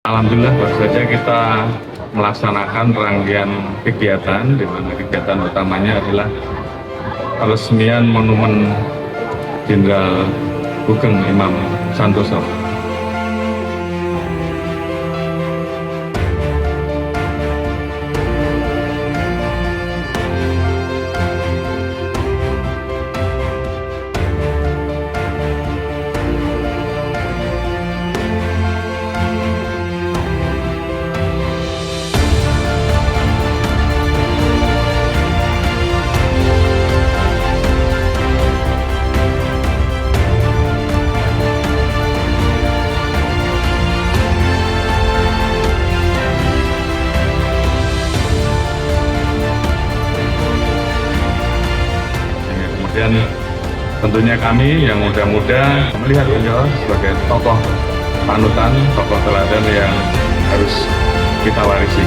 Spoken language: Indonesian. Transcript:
Alhamdulillah baru saja kita melaksanakan rangkaian kegiatan, di mana kegiatan utamanya adalah peresmian Monumen Jenderal Sugeng Imam Santoso. Dan tentunya kami yang muda-muda melihat beliau sebagai tokoh panutan, tokoh teladan yang harus kita warisi.